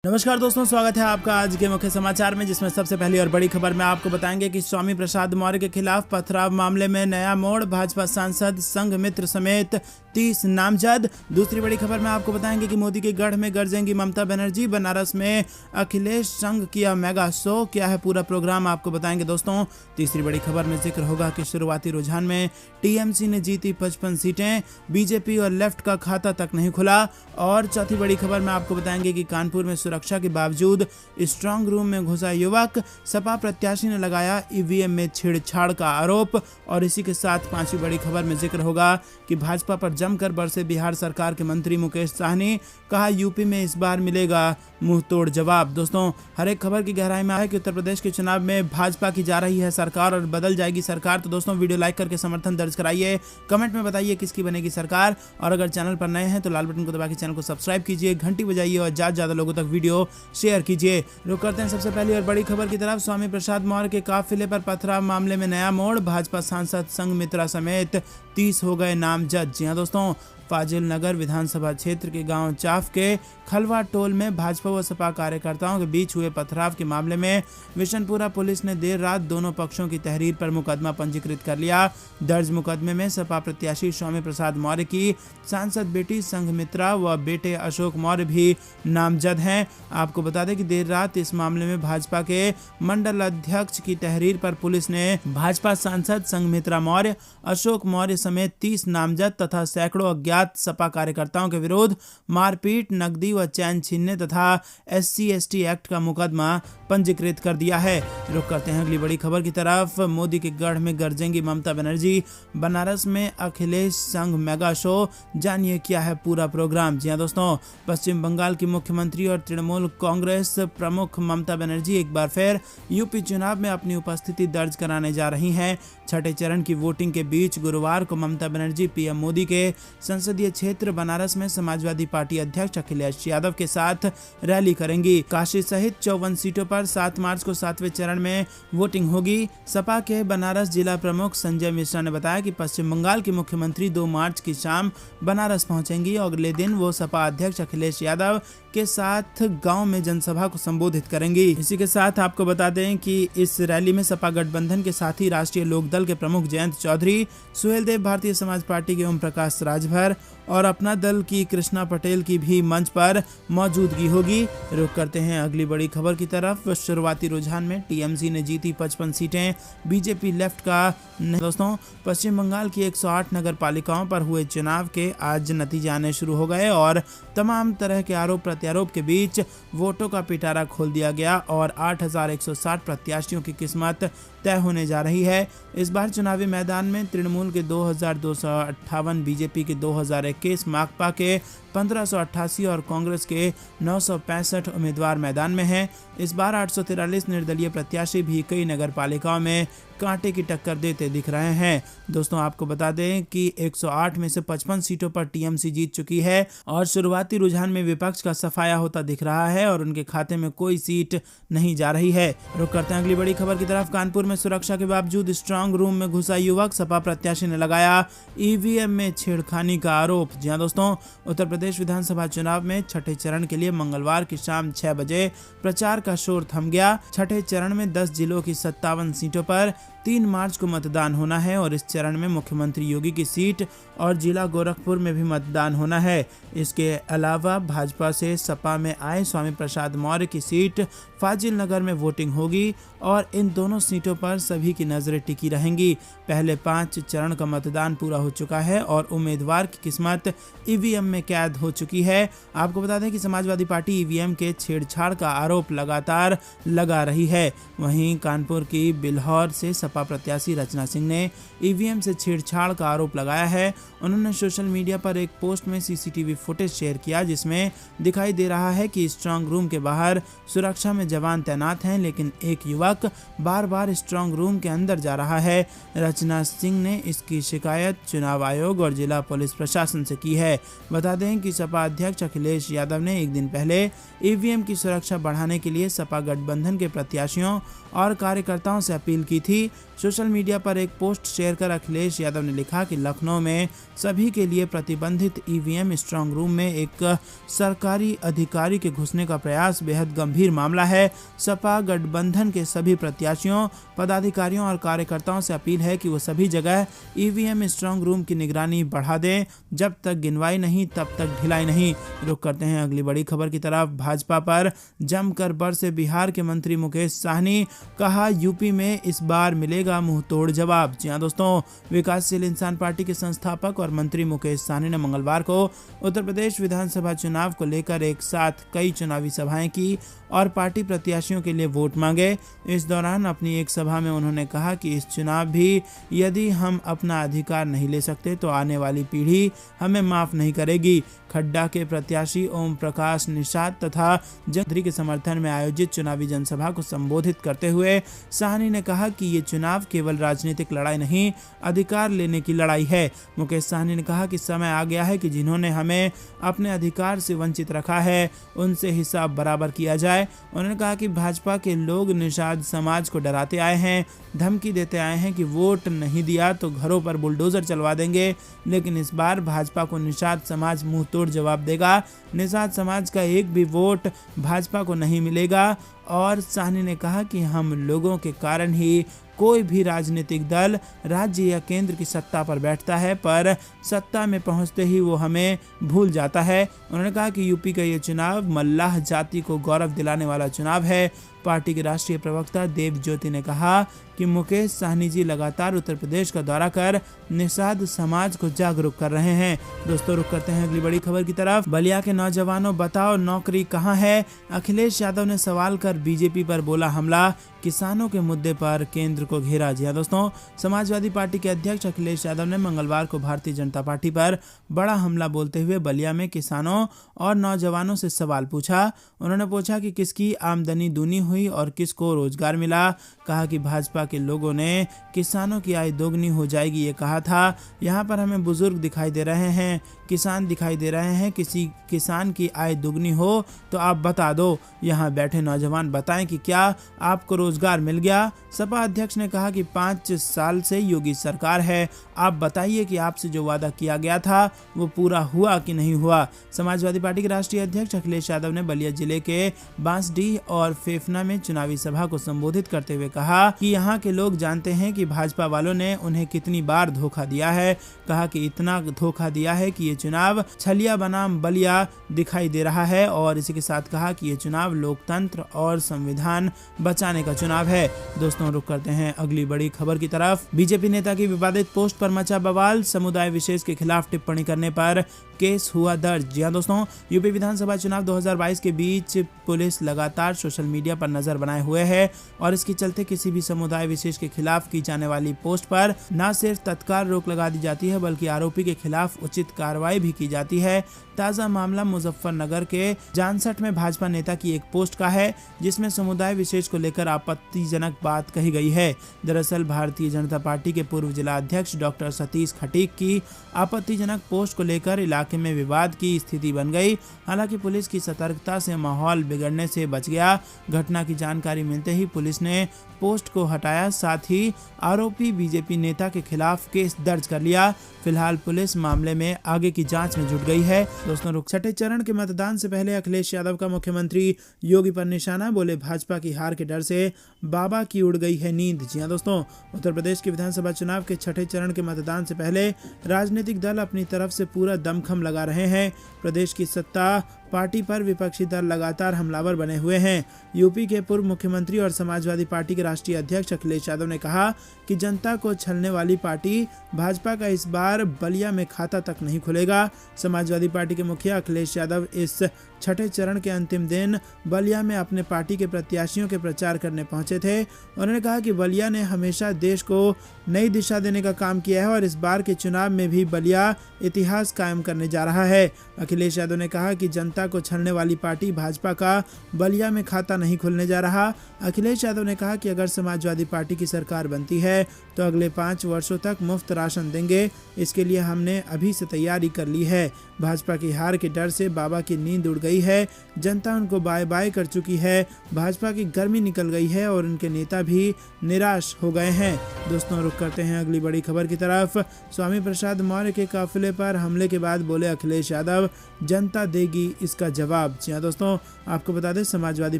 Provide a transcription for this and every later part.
नमस्कार दोस्तों, स्वागत है आपका आज के मुख्य समाचार में, जिसमें सबसे पहली और बड़ी खबर में आपको बताएंगे कि स्वामी प्रसाद मौर्य के खिलाफ पथराव मामले में नया मोड़। भाजपा सांसद संघमित्रा समेत 30 नामजद। दूसरी बड़ी खबर में आपको बताएंगे कि मोदी के गढ़ में गरजेंगी ममता बनर्जी। बनारस में अखिलेश संघ किया मेगा शो। क्या है पूरा प्रोग्राम, आपको बताएंगे दोस्तों। तीसरी बड़ी खबर में जिक्र होगा कि शुरुआती रुझान में टीएमसी ने जीती 55 सीटें, बीजेपी और लेफ्ट का खाता तक नहीं खुला। और चौथी बड़ी खबर में आपको बताएंगे कि कानपुर में सुरक्षा के बावजूद स्ट्रांग रूम में घुसा युवक, सपा प्रत्याशी ने लगाया ईवीएम में छेड़छाड़ का आरोप। और इसी के साथ पांचवी बड़ी खबर में जिक्र होगा कि भाजपा पर जमकर बरसे बिहार सरकार के मंत्री मुकेश साह ने कहा यूपी में इस बार मिलेगा मुंह तोड़ जवाब। दोस्तों, हर एक खबर की गहराई में है कि उत्तर प्रदेश के चुनाव में भाजपा की जा रही है सरकार और बदल जाएगी सरकार। तो दोस्तों, वीडियो लाइक करके समर्थन दर्ज कराइए, कमेंट में बताइए किसकी बनेगी सरकार। और अगर चैनल पर नए हैं तो लाल बटन को दबा के चैनल को सब्सक्राइब कीजिए, घंटी बजाइए और ज्यादा लोगों तक वीडियो शेयर कीजिए। रुक करते हैं सबसे पहली और बड़ी खबर की तरफ। स्वामी प्रसाद मौर्य के काफिले पर पथराव मामले में नया मोड़। भाजपा सांसद संघमित्रा समेत 30 हो गए नामजद। जी हां दोस्तों, फाजिल नगर विधानसभा क्षेत्र के गांव चाफ के खलवा टोल में भाजपा व सपा कार्यकर्ताओं के बीच हुए पथराव के मामले में विशनपुरा पुलिस ने देर रात दोनों पक्षों की तहरीर पर मुकदमा पंजीकृत कर लिया। दर्ज मुकदमे में सपा प्रत्याशी स्वामी प्रसाद मौर्य की सांसद बेटी संघमित्रा व बेटे अशोक मौर्य भी नामजद हैं। आपको बता दें कि देर रात इस मामले में भाजपा के मंडल अध्यक्ष की तहरीर पर पुलिस ने भाजपा सांसद संघमित्रा मौर्य, अशोक मौर्य समेत 30 नामजद तथा सैकड़ों अज्ञात सपा कार्यकर्ताओं के विरुद्ध मारपीट, नकदी व चैन छीनने तथा SC/ST एक्ट का मुकदमा पंजीकृत कर दिया है। रुक करते हैं अगली बड़ी खबर की तरफ। मोदी के गढ़ में गरजेंगी ममता बनर्जी। बनारस में अखिलेश संघ मेगा शो। जानिए क्या है पूरा प्रोग्राम। जी हां दोस्तों, पश्चिम बंगाल की मुख्यमंत्री और तृणमूल कांग्रेस प्रमुख ममता बनर्जी एक बार फिर यूपी चुनाव में अपनी उपस्थिति दर्ज कराने जा रही हैं। छठे चरण की वोटिंग के बीच गुरुवार को ममता बनर्जी पीएम मोदी के संसदीय क्षेत्र बनारस में समाजवादी पार्टी अध्यक्ष अखिलेश यादव के साथ रैली करेंगी। काशी सहित 54 सीटों पर 7 मार्च को 7वें चरण में वोटिंग होगी। सपा के बनारस जिला प्रमुख संजय मिश्रा ने बताया कि पश्चिम बंगाल की मुख्यमंत्री 2 मार्च की शाम बनारस पहुंचेंगी और अगले दिन वो सपा अध्यक्ष अखिलेश यादव के साथ गांव में जनसभा को संबोधित करेंगी। इसी के साथ आपको बता दें कि इस रैली में सपा गठबंधन के साथ ही राष्ट्रीय लोकदल के प्रमुख जयंत चौधरी, सुहेलदेव भारतीय समाज पार्टी के ओम प्रकाश राजभर और अपना दल की कृष्णा पटेल की भी मंच पर मौजूदगी होगी। रुक करते हैं अगली बड़ी खबर की तरफ। शुरुआती रुझान में टीएमसी ने जीती 55 सीटें, बीजेपी लेफ्ट का नहीं। दोस्तों, पश्चिम बंगाल की 108 नगर पालिकाओं पर हुए चुनाव के आज नतीजे आने शुरू हो गए और तमाम तरह के आरोप प्रत्यारोप के बीच वोटों का पिटारा खोल दिया गया और 8160 प्रत्याशियों की किस्मत तय होने जा रही है। इस बार चुनावी मैदान में तृणमूल के 2258, बीजेपी के 2021, माकपा के 1588 और कांग्रेस के 965 उम्मीदवार मैदान में हैं। इस बार 843 निर्दलीय प्रत्याशी भी कई नगर पालिकाओं में कांटे की टक्कर देते दिख रहे हैं। दोस्तों, आपको बता दें कि 108 में से 55 सीटों पर टीएमसी जीत चुकी है और शुरुआती रुझान में विपक्ष का सफाया होता दिख रहा है और उनके खाते में कोई सीट नहीं जा रही है। रुक करते हैं अगली बड़ी खबर की तरफ। कानपुर में सुरक्षा के बावजूद स्ट्रांग रूम में घुसा युवक, सपा प्रत्याशी ने लगाया ईवीएम में छेड़खानी का आरोप। जी हां दोस्तों, उत्तर प्रदेश विधानसभा चुनाव में छठे चरण के लिए मंगलवार की शाम 6 बजे प्रचार का शोर थम गया। छठे चरण में 10 जिलों की 57 सीटों पर 3 मार्च को मतदान होना है और इस चरण में मुख्यमंत्री योगी की सीट और जिला गोरखपुर में भी मतदान होना है। इसके अलावा भाजपा से सपा में आए स्वामी प्रसाद मौर्य की सीट फाजिल नगर में वोटिंग होगी और इन दोनों सीटों पर सभी की नजरें टिकी रहेंगी। पहले 5 चरण का मतदान पूरा हो चुका है और उम्मीदवार की किस्मत ईवीएम में कैद हो चुकी है। आपको बता दें कि समाजवादी पार्टी ईवीएम के छेड़छाड़ का आरोप लगातार लगा रही है। वहीं कानपुर की बिल्हौर से सपा प्रत्याशी रचना सिंह ने ईवीएम से छेड़छाड़ का आरोप लगाया है। उन्होंने सोशल मीडिया पर एक पोस्ट में सीसीटीवी फुटेज शेयर किया जिसमें दिखाई दे रहा है कि स्ट्रांग रूम के बाहर सुरक्षा में जवान तैनात हैं, लेकिन एक युवक बार बार स्ट्रांग रूम के अंदर जा रहा है। रचना सिंह ने इसकी शिकायत चुनाव आयोग और जिला पुलिस प्रशासन से की है। बता दें कि सपा अध्यक्ष अखिलेश यादव ने एक दिन पहले ईवीएम की सुरक्षा बढ़ाने के लिए सपा गठबंधन के प्रत्याशियों और कार्यकर्ताओं से अपील की थी। सोशल मीडिया पर एक पोस्ट शेयर कर अखिलेश यादव ने लिखा कि लखनऊ में सभी के लिए प्रतिबंधित ईवीएम स्ट्रांग रूम में एक सरकारी अधिकारी के घुसने का प्रयास बेहद गंभीर मामला है। सपा गठबंधन के सभी प्रत्याशियों, पदाधिकारियों और कार्यकर्ताओं से अपील है कि वो सभी जगह ईवीएम स्ट्रांग रूम की निगरानी बढ़ा दें। जब तक गिनवाई नहीं तब तक ढिलाई नहीं। रुक करते हैं अगली बड़ी खबर की तरफ। भाजपा पर जमकर बरसे बिहार के मंत्री मुकेश साहनी, कहा यूपी में इस बार मिलेगा मुंह तोड़ जवाब। जी हां दोस्तों, विकासशील इंसान पार्टी के संस्थापक और मंत्री मुकेश साहनी ने मंगलवार को उत्तर प्रदेश विधानसभा चुनाव को लेकर एक साथ कई चुनावी सभाएं की और पार्टी प्रत्याशियों के लिए वोट मांगे। इस दौरान अपनी एक सभा में उन्होंने कहा कि इस चुनाव भी यदि हम अपना अधिकार नहीं ले सकते तो आने वाली पीढ़ी हमें माफ नहीं करेगी। खड्डा के प्रत्याशी ओम प्रकाश निषाद तथा जंत्री के समर्थन में आयोजित चुनावी जनसभा को संबोधित करते हुए साहनी ने कहा कि ये चुनाव केवल राजनीतिक लड़ाई नहीं, अधिकार लेने की लड़ाई है। मुकेश साहनी ने कहा कि समय आ गया है कि जिन्होंने हमें अपने अधिकार से वंचित रखा है उनसे हिसाब बराबर किया जाए। उन्होंने कहा कि भाजपा के लोग निषाद समाज को डराते आए हैं, धमकी देते आए हैं कि वोट नहीं दिया तो घरों पर बुलडोजर चलवा देंगे, लेकिन इस बार भाजपा को निषाद समाज मुंह तोड़ जवाब देगा। निषाद समाज का एक भी वोट भाजपा को नहीं मिलेगा। और साहनी ने कहा कि हम लोगों के कारण ही कोई भी राजनीतिक दल राज्य या केंद्र की सत्ता पर बैठता है, पर सत्ता में पहुंचते ही वो हमें भूल जाता है। उन्होंने कहा कि यूपी का ये चुनाव मल्लाह जाति को गौरव दिलाने वाला चुनाव है। पार्टी के राष्ट्रीय प्रवक्ता देव ज्योति ने कहा कि मुकेश साहनी जी लगातार उत्तर प्रदेश का दौरा कर निषाद समाज को जागरूक कर रहे हैं। दोस्तों, रुक करते हैं अगली बड़ी खबर की तरफ। बलिया के नौजवानों, बताओ नौकरी कहां है? अखिलेश यादव ने सवाल कर बीजेपी पर बोला हमला। किसानों के मुद्दे पर केंद्र को घेरा। जी हां दोस्तों, समाजवादी पार्टी के अध्यक्ष अखिलेश यादव ने मंगलवार को भारतीय जनता पार्टी पर बड़ा हमला बोलते हुए बलिया में किसानों और नौजवानों से सवाल पूछा। उन्होंने पूछा कि किसकी आमदनी दूनी हुई और किसको रोजगार मिला। कहा कि भाजपा के लोगों ने किसानों की आय दोगुनी हो जाएगी ये कहा था। यहाँ पर हमें बुजुर्ग दिखाई दे रहे हैं, किसान दिखाई दे रहे हैं। किसी किसान की आय दुगनी हो तो आप बता दो। यहाँ बैठे नौजवान बताएं कि क्या आपको रोजगार मिल गया। सपा अध्यक्ष ने कहा कि 5 साल से योगी सरकार है, आप बताइए कि आपसे जो वादा किया गया था वो पूरा हुआ कि नहीं हुआ। समाजवादी पार्टी के राष्ट्रीय अध्यक्ष अखिलेश यादव ने बलिया जिले के बांसडीह और फेफना में चुनावी सभा को संबोधित करते हुए कहा कि यहाँ के लोग जानते हैं कि भाजपा वालों ने उन्हें कितनी बार धोखा दिया है। कहा कि इतना धोखा दिया है कि ये चुनाव छलिया बनाम बलिया दिखाई दे रहा है। और इसी के साथ कहा कि ये चुनाव लोकतंत्र और संविधान बचाने का चुनाव है। दोस्तों, रुक करते हैं अगली बड़ी खबर की तरफ। बीजेपी नेता की विवादित पोस्ट पर मचा बवाल। समुदाय विशेष के खिलाफ टिप्पणी करने पर केस हुआ दर्ज। जी हां दोस्तों, यूपी विधानसभा चुनाव 2022 के बीच पुलिस लगातार सोशल मीडिया पर नजर बनाए हुए है और इसके चलते किसी भी समुदाय विशेष के खिलाफ की जाने वाली पोस्ट पर न सिर्फ तत्काल रोक लगा दी जाती है बल्कि आरोपी के खिलाफ उचित कार्रवाई भी की जाती है। ताजा मामला मुजफ्फरनगर के जानसठ में भाजपा नेता की एक पोस्ट का है जिसमें समुदाय विशेष को लेकर आपत्तिजनक बात कही गई है। दरअसल भारतीय जनता पार्टी के पूर्व जिला अध्यक्ष डॉक्टर सतीश खटीक की आपत्तिजनक पोस्ट को लेकर इलाके में विवाद की स्थिति बन गई। हालांकि पुलिस की सतर्कता से माहौल बिगड़ने से बच गया। घटना की जानकारी मिलते ही पुलिस ने पोस्ट को हटाया, साथ ही आरोपी बीजेपी नेता के खिलाफ केस दर्ज कर लिया। फिलहाल पुलिस मामले में आगे की जांच में जुट गई है। दोस्तों, छठे चरण के मतदान से पहले अखिलेश यादव का मुख्यमंत्री योगी पर निशाना। बोले भाजपा की हार के डर से बाबा की उड़ गई है नींद। जी हां दोस्तों, उत्तर प्रदेश के विधानसभा चुनाव के छठे चरण के मतदान से पहले राजनीतिक दल अपनी तरफ से पूरा दमखम लगा रहे हैं। प्रदेश की सत्ता पार्टी पर विपक्षी दल लगातार हमलावर बने हुए हैं। यूपी के पूर्व मुख्यमंत्री और समाजवादी पार्टी के राष्ट्रीय अध्यक्ष अखिलेश यादव ने कहा कि जनता को छलने वाली पार्टी भाजपा का इस बार बलिया में खाता तक नहीं खुलेगा। समाजवादी पार्टी के मुखिया अखिलेश यादव इस छठे चरण के अंतिम दिन बलिया में अपने पार्टी के प्रत्याशियों के प्रचार करने पहुंचे थे। उन्होंने कहा कि बलिया ने हमेशा देश को नई दिशा देने का काम किया है और इस बार के चुनाव में भी बलिया इतिहास कायम करने जा रहा है। अखिलेश यादव ने कहा कि जनता जनता को छलने वाली पार्टी भाजपा का बलिया में खाता नहीं खुलने जा रहा। अखिलेश यादव ने कहा कि अगर समाजवादी पार्टी की सरकार बनती है तो अगले 5 वर्षों तक मुफ्त राशन देंगे। इसके लिए हमने अभी से तैयारी कर ली है। भाजपा की हार के डर से बाबा की नींद उड़ गई है। जनता उनको बाय बाय कर चुकी है। भाजपा की गर्मी निकल गई है और उनके नेता भी निराश हो गए हैं। दोस्तों, रुक करते हैं अगली बड़ी खबर की तरफ। स्वामी प्रसाद मौर्य के काफिले पर हमले के बाद बोले अखिलेश यादव, जनता देगी इसका जवाब। जी हाँ दोस्तों, आपको बता दें समाजवादी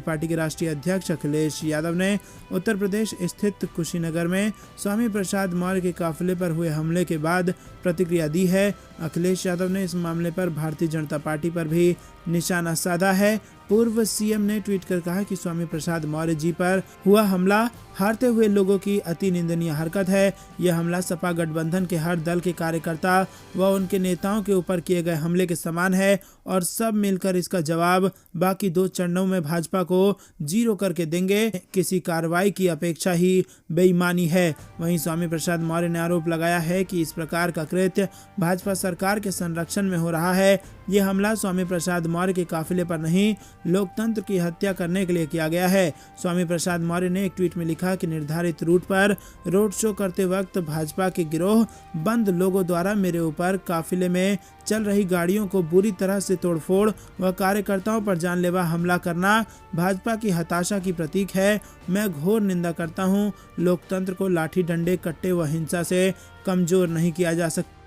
पार्टी के राष्ट्रीय अध्यक्ष अखिलेश यादव ने उत्तर प्रदेश स्थित कुशीनगर में स्वामी प्रसाद मौर्य के काफिले पर हुए हमले के बाद प्रतिक्रिया दी है। अखिलेश यादव ने इस मामले पर भारतीय जनता पार्टी पर भी निशाना साधा है। पूर्व सीएम ने ट्वीट कर कहा कि स्वामी प्रसाद मौर्य जी पर हुआ हमला हारते हुए लोगों की अति निंदनीय हरकत है। यह हमला सपा गठबंधन के हर दल के कार्यकर्ता व उनके नेताओं के ऊपर किए गए हमले के समान है और सब मिलकर इसका जवाब बाकी 2 चरणों में भाजपा को 0 करके देंगे। किसी कार्रवाई की अपेक्षा ही बेईमानी है। वहीं स्वामी प्रसाद मौर्य ने आरोप लगाया है कि इस प्रकार का कृत्य भाजपा सरकार के संरक्षण में हो रहा है। यह हमला स्वामी प्रसाद मौर्य के काफिले पर नहीं, लोकतंत्र की हत्या करने के लिए किया गया है। स्वामी प्रसाद मौर्य ने एक ट्वीट में लिखा कि निर्धारित रूट पर रोड शो करते वक्त भाजपा के गिरोह बंद लोगों द्वारा मेरे ऊपर काफिले में चल रही गाड़ियों को बुरी तरह से तोड़फोड़ व कार्यकर्ताओं पर जानलेवा हमला करना भाजपा की हताशा की प्रतीक है। मैं घोर निंदा करता हूं। लोकतंत्र को लाठी डंडे, कट्टे व हिंसा से कमजोर नहीं किया जा सकता।